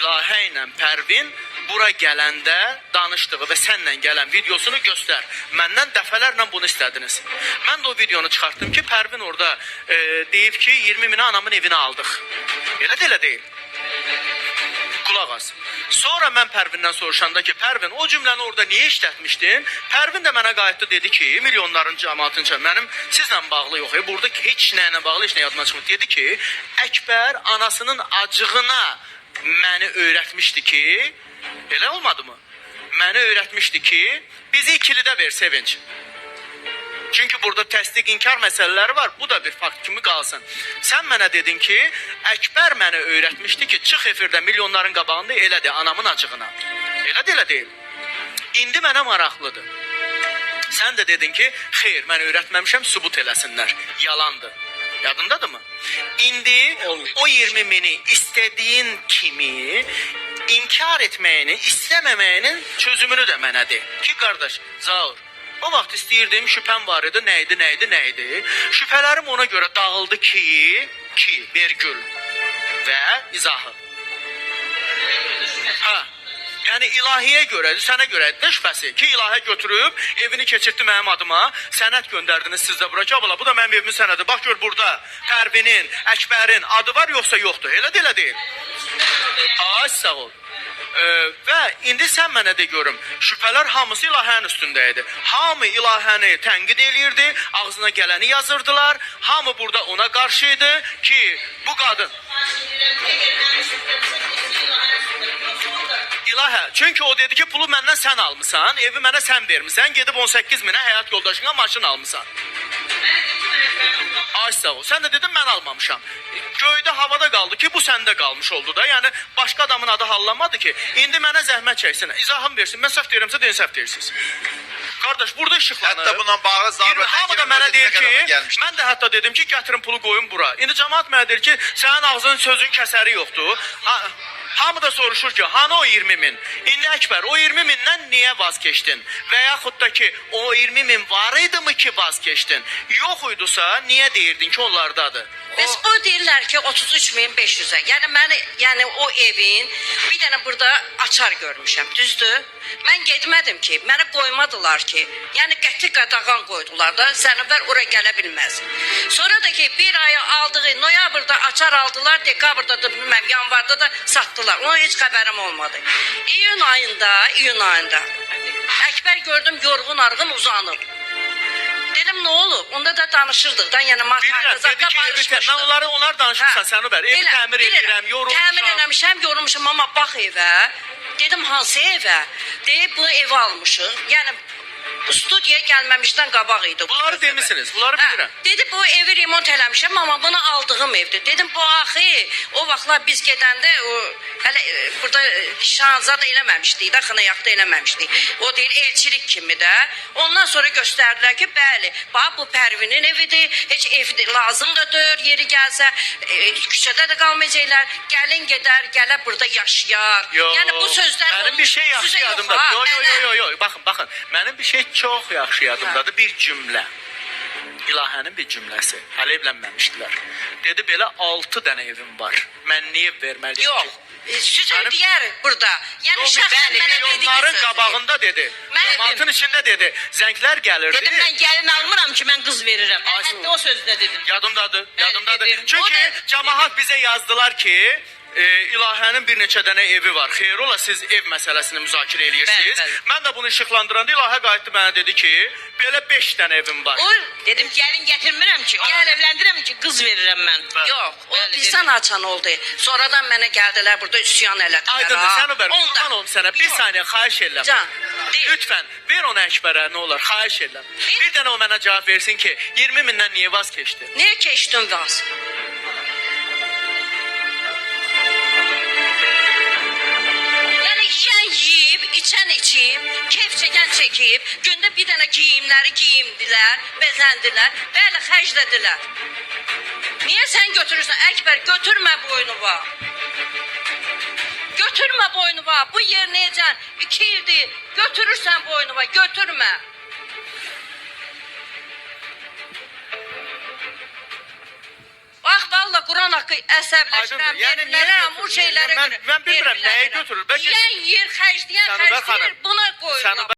İlahə ilə Pərvin bura gələndə danışdığı və sənlə gələn videosunu göstər. Məndən dəfələrlə bunu istədiniz. Mən də o videonu çıxartdım ki, Pərvin orada deyib ki, 20 minə anamın evini aldıq. Elə deyil. Qulaq as. Sonra mən Pərvindən soruşanda ki, Pərvin o cümləni orada niyə işlətmişdin? Pərvin də mənə qayıtdı, dedi ki, milyonların cəmaatınca mənim sizlə bağlı yox. Burada heç nəylə bağlı, heç nə yadıma çıxmır. Dedi ki, Əkbər anasının acığına məni öyrətmişdi ki, elə olmadı mı? Məni öyrətmişdi ki, bizi ikilidə ver Sevinç. Çünki burada təsdiq inkar məsələləri var. Bu da bir fakt kimi qalsın. Sən mənə dedin ki, Əkbər mənə öyrətmişdi ki, çıx efirdə milyonların qabağında elə de anamın acığına. Elə deyil. İndi mənə maraqlıdır. Sən də dedin ki, xeyr, mən öyrətməmişəm, sübut eləsinlər. Yalandır. Yadındadır mı? İndi o 20 mini istədiyin kimi inkar etməyini, istəməməyinin çözümünü də mənə de. Ki, qardaş, Zaur, o vaxt istəyirdim, şübhəm var idi, nə idi? Şübhələrim ona görə dağıldı ki, vergül və izahı. Yəni ilahiyə görədir, sənə görədir də şübhəsi ki, ilahə götürüb, evini keçirtdi mənim adıma, sənət göndərdiniz sizdə bura ki, abla, bu da mənim evimin sənədir. Bax gör burada Pərvinin, Əkbərin adı var yoxsa yoxdur, elə deyil. Ay, sağ ol. Və indi sən mənə de görüm, şübhələr hamısı ilahənin üstündə idi. Hamı ilahəni tənqid eləyirdi, ağzına gələni yazırdılar, hamı burada ona qarşıydı ki, bu qadın... İlahə, çünki o dedi ki, pulu məndən sən almısan, evi mənə sən vermisən, gedib 18 minə həyat yoldaşına maşın almısan. Ay sağ ol, sən də dedin mən almamışam. Göydə havada qaldı ki, bu səndə qalmış oldu da. Yəni, başqa adamın adı hallanmadı ki, indi mənə zəhmət çəksin, izahım versin, mən səhv deyirəmsə, deyin səhv deyirsiniz. Qardaş, burada işıqlanır. Hətta bundan bağlı hamı da mənə deyir ki, mən də hətta dedim ki, gətirin pulu qoyun bura. İndi cəmaat mənə deyir ki, sənin ağzının sözün kəsəri yoxdur. Hamı da soruşur ki, hanı o 20 min? İndi Əkbər, o 20 mindən niyə vazkeçdin? Və yaxud da ki, o 20 min var idi mı ki vazkeçdin? Yox idiysa, niyə deyirdin ki, onlardadır? O deyirlər ki 33.500'ə. Yəni o evin bir dənə burada açar görmüşəm, düzdür? Mən getmədim ki, mənə qoymadılar ki. Yəni qəti qadağan qoydular da, Zənubər ora gələ bilməz. Sonra da ki, bir ay aldığı noyabrda açar aldılar, dekabrda da bilməm, yanvarda da satdılar. Ona heç xəbərim olmadı. İyun ayında Əkbər gördüm yorğun arğın uzanıb. Dedim ne olur? Onda da danışırdıq da, yəni matematikada barışmışdıq. Mən onlar danışırsan Sənubər. Evi təmir edirəm, yorulmuşam. Təmir eləmişəm, yorulmuşam, amma bax evə. Dedim hansı evə? Deyib bu evi almışıq. Yəni studiyaya gəlməmişdən qabaq idi. Bunları demişsiniz, bunları bilirəm. Dedi bu evi remont eləmişəm, amma bunu aldığım evdir. Dedim bu axı, o vaxtlar biz gedəndə hələ burada şanzad eləməmişdik də, xınayaqda eləməmişdik. O deyir elçilik kimi də. Ondan sonra göstərdilər ki, bəli, bax bu Pərvinin evidir, heç ev lazım da deyir, yeri gəlsə, küçədə də qalmayacaqlar, gəlin gedər, gələ burada yaşayar. Yəni bu sözlər mənim bir şey yaxşı yadımdadır. Yox, baxın, mənim bir şey çox yaxşı yadımdadır, bir cümlə. İlahənin bir cümləsi. Hələ evlənməmişdilər. Dedi belə 6 dənə evim var. Mən niyə verməliyim ki? Yox. Süzün deyər burada. Yəni şəxsən mənə dedi ki, milyonların qabağında dedi. Cəmaatın içində dedi. Zənglər gəlirdi. Dedim mən gəlin almıram ki, mən qız verirəm. Hətta o sözdə dedim. Yadımdadır. Çünki cəmaat bizə yazdılar ki, İlahənin bir neçə dənə evi var. Xeyr ola siz ev məsələsini müzakirə edirsiniz. Mən də bunu işıqlandıranda İlahə qayıtdı mənə dedi ki, belə 5 dənə evim var. Dedim gəlin gətirmirəm ki, gəl evləndirəm ki, qız verirəm mən. Yox, o bizdən açan oldu. Sonradan mənə gəldilər burada üsyan elədilər. Aydındır, Sənubər, qurban olum sənə. Bir saniyə, xahiş edirəm. Lütfən, ver ona Əkbərə, nə olar, xahiş edirəm. Bir dənə o mənə cavab versin ki, 20 mindən niyə vaz keçdi? Niyə keçdin vaz? Yiyib, içən içib, keyf çəkən çəkib, gündə bir dənə giyimləri giyimdilər, bezəndilər, bəli, xərclədilər. Niyə sən götürürsən? Əkbər, götürmə boynuma. Götürmə boynuma, bu yer necən? 2 ildir, götürürsən boynuma, götürmə. Bax, Vallahi Quran haqqı əsəbləşirəm, Aydındır. Yəni niyə verirəm, o götürür? şeylərə Mən bilmirəm nəyə götürür. Bəlkə Yiyən yer, xərcləyən Sənubər xərcləyir, xanım, buna qoyurlar. Sənubər